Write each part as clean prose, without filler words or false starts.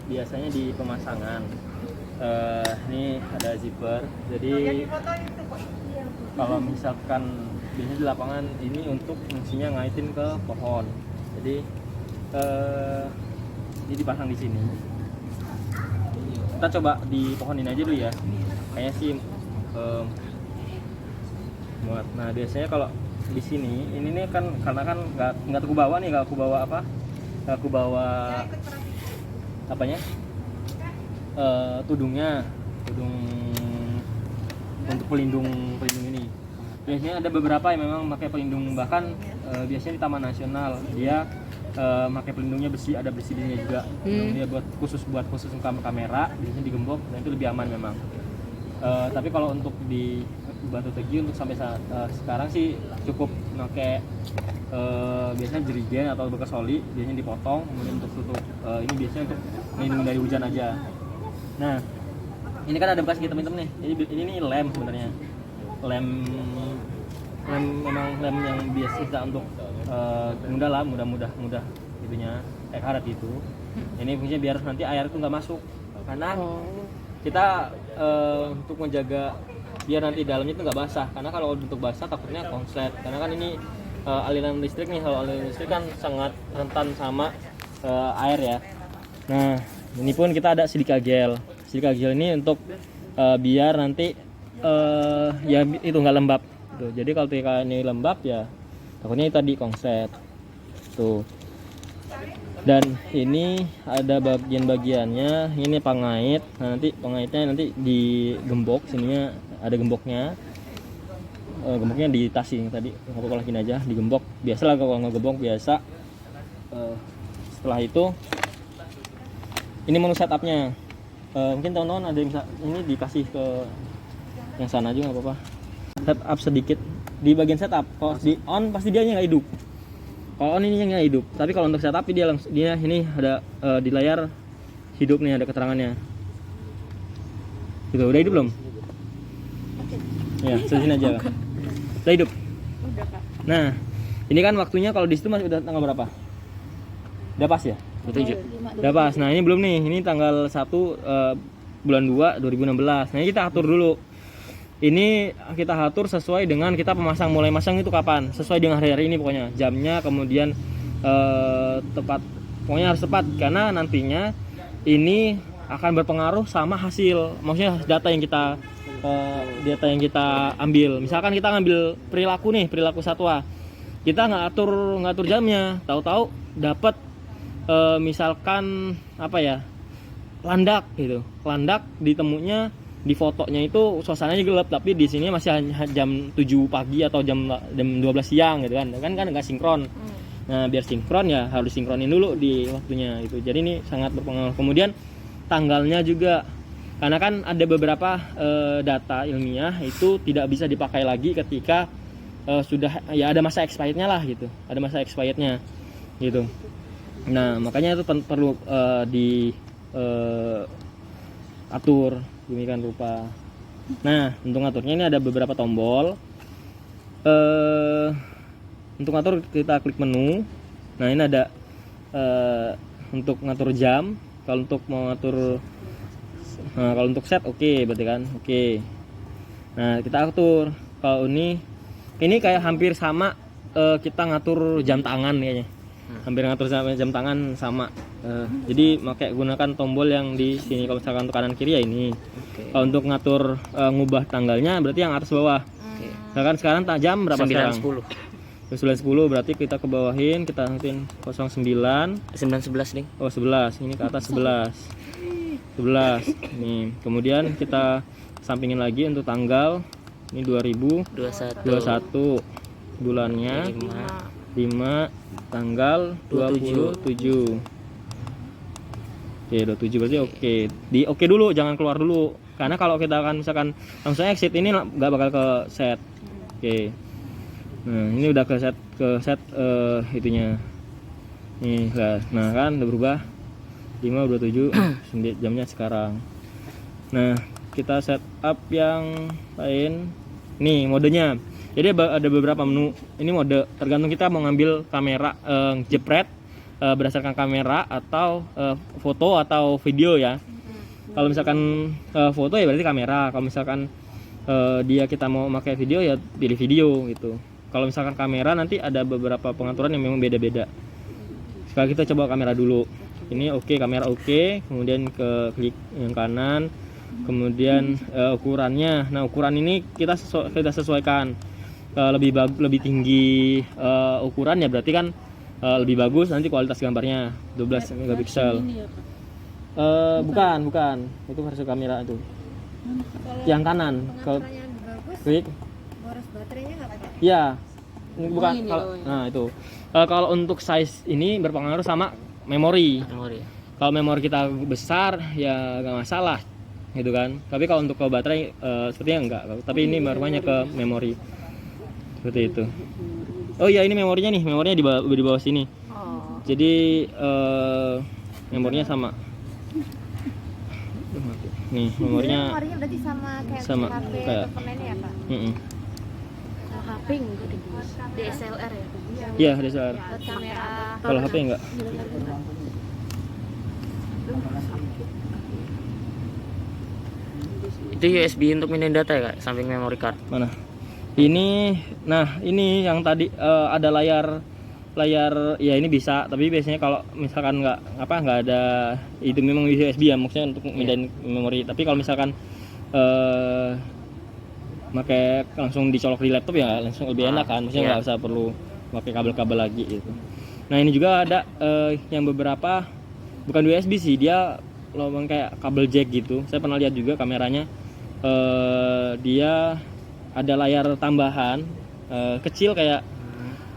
biasanya di pemasangan. Ini ada zipper. Jadi kalau misalkan biasanya di lapangan ini untuk fungsinya ngaitin ke pohon. Jadi ini dipasang di sini. Kita coba di pohon ini aja dulu ya. Kayaknya sih muat. Nah biasanya kalau di sini ini nih kan karena kan nggak aku bawa nih, nggak aku bawa apa? Nggak aku bawa apanya? Tudung untuk pelindung ini. Biasanya ada beberapa yang memang pakai pelindung, bahkan biasanya di Taman Nasional dia pakai pelindungnya besi, ada besi di sini juga. Dia buat khusus kamera, biasanya digembok dan itu lebih aman memang. Tapi kalau untuk di Batu Tegi untuk sampai sekarang sih cukup pakai biasanya jerigen atau bekas oli, biasanya dipotong kemudian untuk tutup. Ini biasanya untuk melindungi dari hujan aja. Nah, ini kan ada bekas hitam-hitam nih. Ini lem sebenarnya. Lem memang lem yang biasa kita untuk mudah itunya karet itu. Ini fungsinya biar nanti air itu nggak masuk. Karena kita untuk menjaga biar nanti dalamnya itu nggak basah. Karena kalau untuk basah takutnya konslet. Karena kan ini aliran listrik nih. Kalau aliran listrik kan sangat rentan sama air ya. Nah, ini pun kita ada silika gel. Silika gel ini untuk biar nanti ya itu nggak lembab. Tuh. Jadi kalau ini lembab ya takutnya tadi konslet. Tuh. Dan ini ada bagian-bagiannya. Ini pengait. Nah, nanti pengaitnya nanti digembok, sininya ada gemboknya. Gemboknya di tasing tadi. Aku lagi aja digembok. Biasalah kalau ngegembok biasa. Setelah itu ini menu setupnya. Mungkin teman-teman ada yang bisa ini dikasih ke yang sana aja nggak apa-apa. Setup sedikit di bagian setup. Kalau di on pasti dia nggak hidup. Kalau on ini nggak hidup. Tapi kalau untuk setup dia ini ada di layar hidup nih, ada keterangannya. Gitu, udah hidup belum? Ya, sini aja. Udah hidup. Nah, ini kan waktunya kalau di situ masih udah tanggal berapa? Udah pas ya? 27. Udah pas. Nah, ini belum nih. Ini tanggal 1 bulan 2 2016. Nah, ini kita atur dulu. Ini kita atur sesuai dengan kita mulai masang itu kapan. Sesuai dengan hari-hari ini pokoknya. Jamnya kemudian tepat. Pokoknya harus tepat karena nantinya ini akan berpengaruh sama hasil. Maksudnya data yang kita ambil. Misalkan kita ngambil perilaku satwa. Kita nggak atur jamnya. Tahu-tahu dapat misalkan apa ya, landak gitu. Landak ditemunya di fotonya itu suasananya gelap, tapi di sini masih jam 7 pagi atau jam 12 siang gitu kan nggak sinkron. Nah, biar sinkron ya harus sinkronin dulu di waktunya itu. Jadi ini sangat berpengaruh. Kemudian tanggalnya juga, karena kan ada beberapa data ilmiah itu tidak bisa dipakai lagi ketika sudah ya ada masa expirednya lah gitu. Ada masa expirednya gitu. Nah, makanya itu perlu atur demikian rupa. Nah, untuk ngaturnya ini ada beberapa tombol. Untuk ngatur kita klik menu. Nah, ini ada untuk ngatur jam. Kalau untuk mau ngatur, nah, kalau untuk set oke, berarti kan oke. Nah, kita atur. Kalau ini kayak hampir sama kita ngatur jam tangan kayaknya. Hampir ngatur sama jam tangan sama. Jadi gunakan tombol yang di sini. Kalau misalkan untuk kanan kiri ya ini. Kalau untuk ngatur ngubah tanggalnya berarti yang atas bawah. Misalkan sekarang jam berapa 9.10. sekarang? 9.10 berarti kita ke bawahin, kita ngikutin 09 9.11 nih. Oh 11, ini ke atas 11 nih. Kemudian kita sampingin lagi untuk tanggal. Ini 2021 bulannya 5 tanggal 27. Oke, 27 berarti oke. Oke dulu, jangan keluar dulu. Karena kalau kita akan misalkan langsung exit ini nggak bakal ke set. Oke. Nah, ini udah ke set itunya. Nih, nah kan udah berubah. 5:27 jamnya sekarang. Nah, kita setup yang lain. Nih, modenya. Jadi ada beberapa menu. Ini mode tergantung kita mau ngambil kamera jepret berdasarkan kamera atau foto atau video ya. Kalau misalkan foto ya berarti kamera. Kalau misalkan kita mau pakai video ya pilih video gitu. Kalau misalkan kamera nanti ada beberapa pengaturan yang memang beda-beda. Sekarang kita coba kamera dulu. Ini oke, kamera oke. Kemudian klik yang kanan. Kemudian ukurannya. Nah ukuran ini kita sesuaikan. Lebih tinggi ukuran ya berarti kan lebih bagus nanti kualitas gambarnya 12 megapiksel. Bukan itu versi kamera itu yang kanan klik boros baterainya nggak pakai ya bukan nah itu kalau untuk size ini berpengaruh sama memori. Kalau memori kita besar ya nggak masalah gitu kan, tapi kalau untuk ke baterai sepertinya enggak, tapi ini barunya ke memori seperti itu. Oh iya, ini memorinya nih, memorinya di bawah sini. Jadi memorinya sama. Nih memorinya berarti sama kayak sama HP kayak lainnya ya Pak? HP enggak deh, DSLR ya? Iya DSLR. Kamera. Kalau HP enggak. Itu USB untuk pindahin data ya Kak, samping memory card. Mana? Ini, nah ini yang tadi ada layar ya ini bisa, tapi biasanya kalau misalkan nggak ada itu memang USB ya maksudnya untuk pindahin memori. Tapi kalau misalkan pakai langsung dicolok di laptop ya langsung lebih enak kan, maksudnya nggak usah perlu pakai kabel-kabel lagi gitu. Nah ini juga ada yang beberapa bukan USB sih, dia lubang kayak kabel jack gitu. Saya pernah lihat juga kameranya, dia ada layar tambahan kecil kayak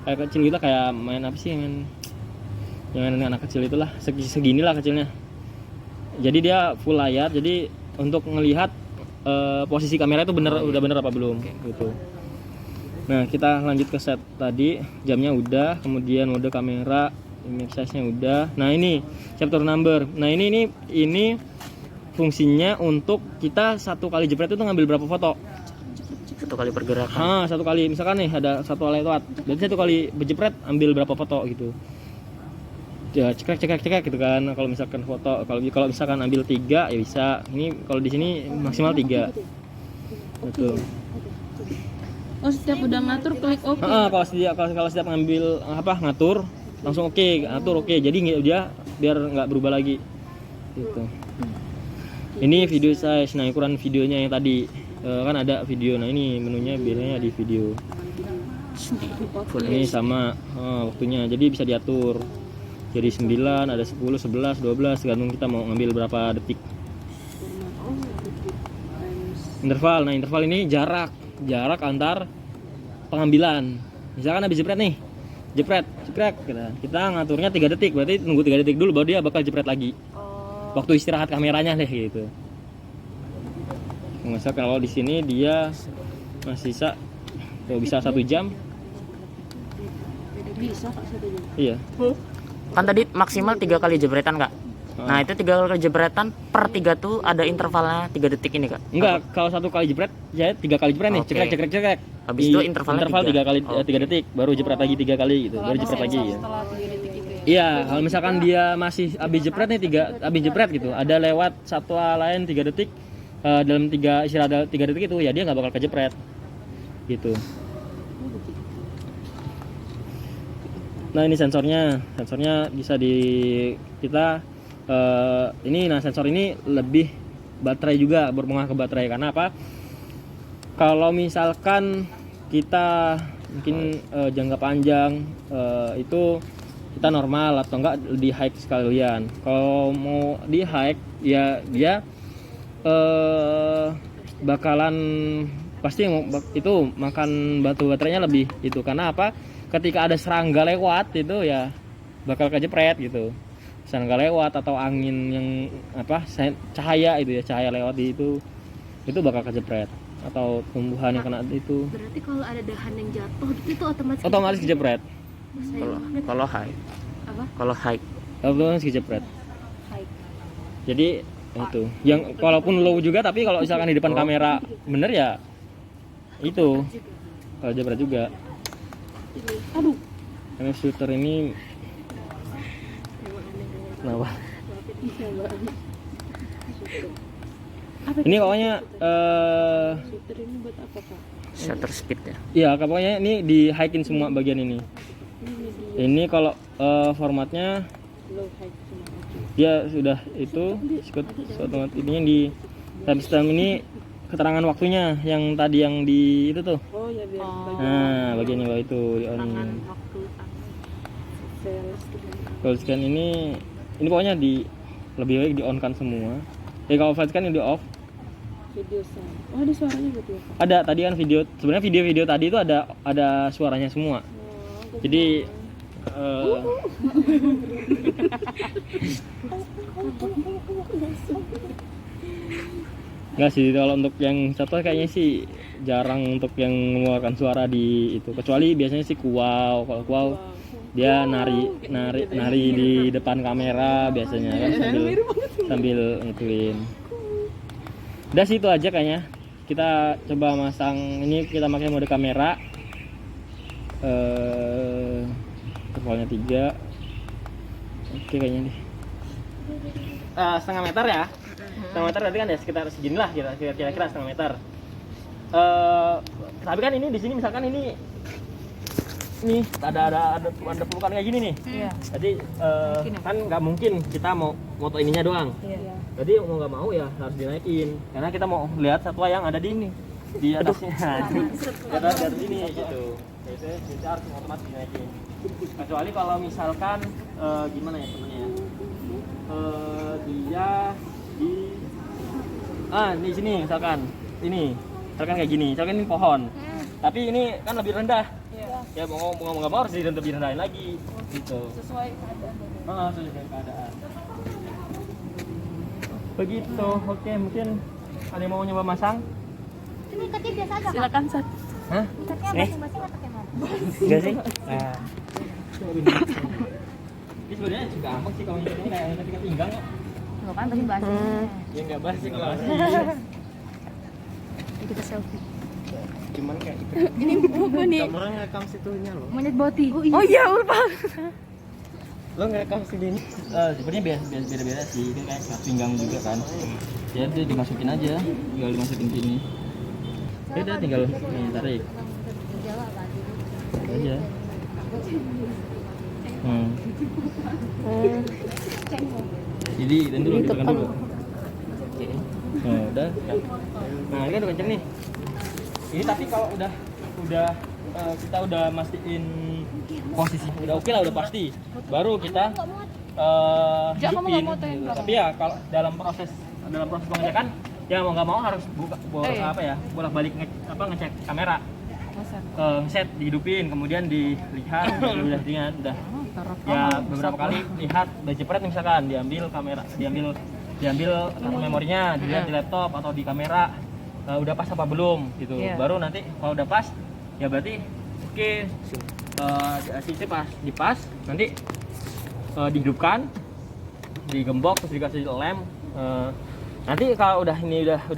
kecil gitu, kayak main apa sih, main anak kecil itulah, segini lah kecilnya. Jadi dia full layar, jadi untuk ngelihat posisi kamera itu udah bener apa belum gitu. Nah kita lanjut ke set tadi, jamnya udah, kemudian mode kamera, image size-nya udah. Nah ini chapter number. Nah ini fungsinya untuk kita satu kali jepret itu ngambil berapa foto. Satu kali pergerakan. Satu kali, misalkan nih ada satu lewat, berarti satu kali berjepret ambil berapa foto gitu. Ya cekrek gitu kan. Kalau misalkan foto, kalau misalkan ambil 3 ya bisa. Ini kalau di sini maksimal 3. Betul. Oh setiap udah ngatur klik oke. Kalau setiap ngambil ngatur langsung ngatur oke. Jadi dia biar nggak berubah lagi. Gitu. Ini video size. Nah ukuran videonya yang tadi kan ada video. Nah ini menunya biasanya di video. Ini sama waktunya, jadi bisa diatur. Jadi 9, ada 10, 11, 12, tergantung kita mau ngambil berapa detik. Interval. Nah interval ini jarak antar pengambilan. Misalkan habis jepret nih, jepret kita ngaturnya 3 detik, berarti nunggu 3 detik dulu baru dia bakal jepret lagi. Waktu istirahat kameranya deh gitu. Misalkan kalau di sini dia masih bisa 1 jam. Bisa Kak 1 jam. Iya. Kan tadi maksimal 3 kali jebretan Kak. Nah itu 3 kali jebretan per 3 tuh ada intervalnya 3 detik ini Kak. Enggak, kalau 1 kali jepret ya 3 kali jepret nih, cekrek. Habis itu interval 3 kali 3 detik, baru jepret lagi 3 kali gitu, baru jepret lagi ya. Setelah 3 detik itu ya. Iya, kalau misalkan dia masih habis jepret nih, habis jepret gitu, ada lewat satwa lain 3 detik, dalam 3 istirahat 3 detik itu ya dia nggak bakal kejepret gitu. Nah ini sensornya bisa kita ini. Nah sensor ini lebih baterai juga, berpengaruh ke baterai. Karena apa? Kalau misalkan kita mungkin jangka panjang itu kita normal atau enggak di high sekalian. Kalau mau di high ya dia bakalan pasti itu makan batu baterainya lebih itu. Karena apa? Ketika ada serangga lewat itu ya bakal kejepret gitu. Serangga lewat atau angin yang cahaya itu ya, cahaya lewat di itu bakal kejepret, atau tumbuhan yang kena itu. Berarti kalau ada dahan yang jatuh gitu itu otomatis kejepret. Kalau high. Apa? Kalau high. Otomatis kejepret. High. Jadi itu yang walaupun low juga, tapi kalau misalkan di depan kamera bener ya itu kalau jepret juga. Aduh. Karena shooter ini Kenapa? Apa Ini pokoknya Shooter ini buat apa kak? Shutter speed ya. iya pokoknya ini di high-in semua bagian ini. Ini kalau formatnya Low height cuma aja. dia sudah itu otomatis ininya di timestamp ini keterangan waktunya yang tadi yang di itu tuh. Oh ya biar Nah, bagian bawah itu di on. waktu sales gitu. Kalau scan ini pokoknya di lebih baik di on kan semua. Kalau flash scan di off. Video sound. Oh ada suaranya gitu ya kak? Ada tadi kan video sebenarnya video tadi itu ada suaranya semua. Oh, Jadi nggak sih kalau untuk yang satu kayaknya sih jarang untuk yang mengeluarkan suara di itu kecuali biasanya sih kuau. Kalau kuau dia nari di depan kamera biasanya kan sambil ngituin. Udah sih itu aja kayaknya. Kita coba masang ini, kita pakai mode kamera. Intervalnya 3. Oke kayaknya nih. Setengah meter ya. Setengah meter berarti kan ya sekitar segini lah kira-kira setengah meter. Tapi kan ini di sini misalkan ini ada pelukan kayak gini nih. Iya. Jadi kan nggak mungkin kita mau foto ininya doang. Iya. Jadi mau nggak mau ya harus dinaikin karena kita mau lihat satwa yang ada di ini di atasnya. Di atas sini gitu. Jadi kita harus otomatis dinaikin. Kecuali kalau misalkan gimana ya temennya ya? Dia di sini misalkan kayak gini, misalkan ini pohon. Tapi ini kan lebih rendah. Ya mau nggak mau harus lebih rendahin lagi gitu. Sesuai keadaan. Sesuai dengan keadaan. Begitu. Oke, mungkin ada yang mau nyoba masang? Ini ikatnya biasa aja. Silakan Sat. Hah? Ikatnya masing-masing atau kayak mana? Enggak sih? Nah. Ini sebenarnya juga gampang sih kalau ini kayak ketika pinggang kok. Enggak kan tadi bahasnya. Ya enggak bahas sih kalau Kita selfie. cuman kayak gitu. Ini buku nih. Kamera ngerekam situnya loh. Menit boti. Oh iya lupa. Lo ngerekam sini. Sebenarnya beda-beda sih. Ini kayak ikat pinggang juga kan. Ya itu dimasukin aja, tinggal dimasukin sini. Ya udah tinggal nih tarik. Aja. Jadi dan dulu ditekan dulu. Oke. Nah, udah. Nah, ini kan udah kenceng nih. Ini tapi kalau udah kita udah mastiin posisi udah oke lah, udah pasti. Baru kita hidupin. Gitu. Tapi ya kalau dalam proses pengecekan ya mau nggak mau harus bolak-balik ngecek kamera. Ngeset dihidupin, kemudian dilihat udah ya beberapa kali lihat udah jepret misalkan diambil kartu memorinya, dilihat di laptop atau di kamera udah pas apa belum gitu. Baru nanti kalau udah pas ya berarti oke, CC pas nanti dihidupkan, digembok terus dikasih lem. Nanti kalau udah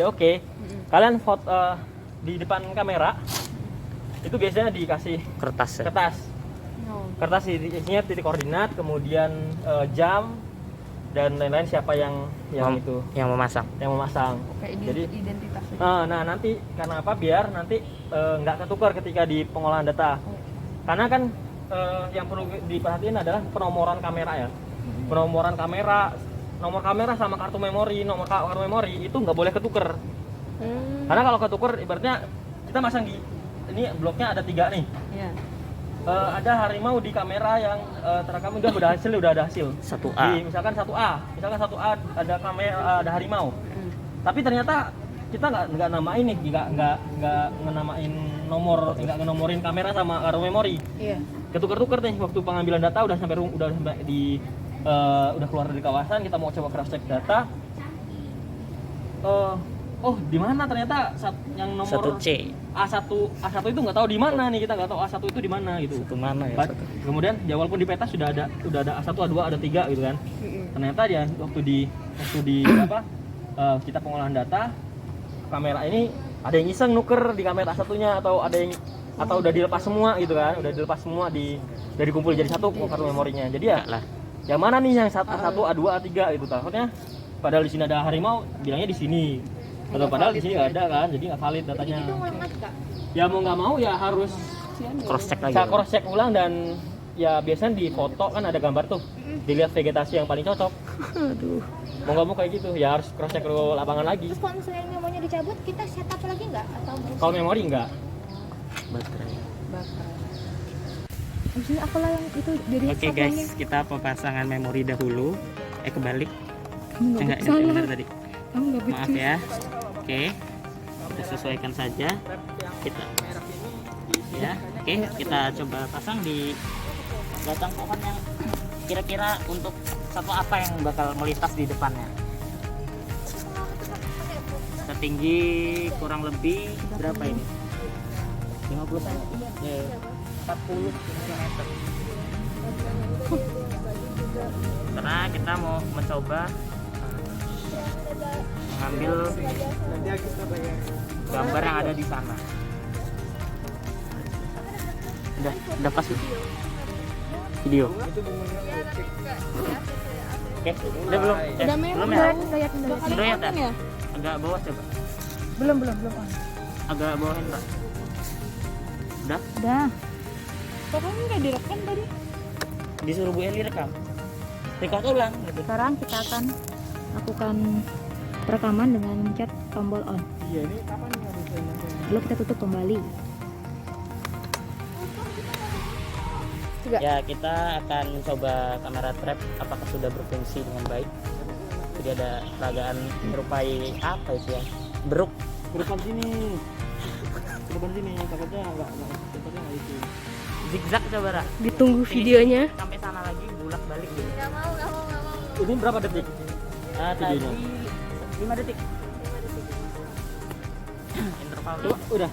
oke, kalian foto di depan kamera itu biasanya dikasih Kertas ya. kertas isinya titik koordinat, kemudian jam dan lain-lain, siapa yang itu Yang memasang. Kayak Jadi identitas. nah nanti karena apa, biar nanti nggak ketukar ketika di pengolahan data. Karena kan yang perlu diperhatiin adalah penomoran kamera ya. Penomoran kamera, nomor kamera sama kartu memori, kartu memori itu nggak boleh ketukar. Karena kalau ketukar ibaratnya kita masang di ini bloknya ada 3 nih. Iya. Ada harimau di kamera yang terekam udah ada hasil. 1A. Misalkan 1A ada kamera ada harimau. Tapi ternyata kita nggak namain nih, nggak ngenamain nomor, nggak ngenomorin kamera sama kartu memori. Iya. Ketukar-tukar nih waktu pengambilan data udah sampai di udah keluar dari kawasan, kita mau coba cross check data. Oh di mana ternyata yang nomor 1C. A1 itu nggak tahu di mana nih, kita nggak tahu A1 itu di mana gitu. Itu mana ya? Kemudian ya walaupun di peta sudah ada A1, A2, ada 3 gitu kan. Ternyata dia waktu di kita pengolahan data kamera ini ada yang iseng nuker di kamera satunya atau udah dilepas semua gitu kan, udah dilepas semua dari kumpul jadi satu kartu memorinya. Jadi ya yang mana nih yang A1, A2, A3 itu takutnya padahal di sini ada harimau bilangnya di sini atau padahal di sini nggak ada kan, jadi nggak valid datanya. Itu ngulang lagi kak. Ya mau nggak mau ya harus Cross check lagi. saya cross check ulang, dan ya biasanya di foto kan ada gambar tuh, dilihat vegetasi yang paling cocok. Aduh. Mau nggak mau kayak gitu ya harus cross check dulu lapangan lagi. Terus kalau misalnya memonya dicabut, kita setup lagi nggak? Atau Kalau memori enggak. Baterai. Abis ini apalah yang itu jadi Oke guys, kita pemasangan memori dahulu. Kebalik. Enggak, salah. benar tadi. Kamu nggak Maaf ya. Oke. Kita sesuaikan saja. Kita ya. Oke, kita coba pasang di batang pohon yang kira-kira untuk satwa apa yang bakal melintas di depannya. Setinggi kurang lebih berapa ini? 50 cm? Ya, 40 cm. Karena kita mau mencoba mengambil gambar yang ada di sana. Udah pas video. Oke, udah belum? Udah Belum memang ya? udah Udah ya? Agak bawah coba. belum. Agak bawahin Pak. Udah? Udah. Pokoknya nggak direkam tadi. Disuruh Bu Eli rekam. Record ulang gitu. Sekarang kita akan lakukan perekaman dengan mencet tombol on. Iya, ini kapan harus Lalu kita tutup kembali. Ya, kita akan mencoba kamera trap apakah sudah berfungsi dengan baik. Jadi ada peragaan menyerupai apa itu ya? Beruk. ke depan sini, takutnya nggak itu. Zigzag coba Ra. Ditunggu Sini, videonya. sampai sana lagi bulak balik gitu. Nggak mau. Ini berapa detik? Tadi Videonya. 5 detik. Interval Tuh, udah.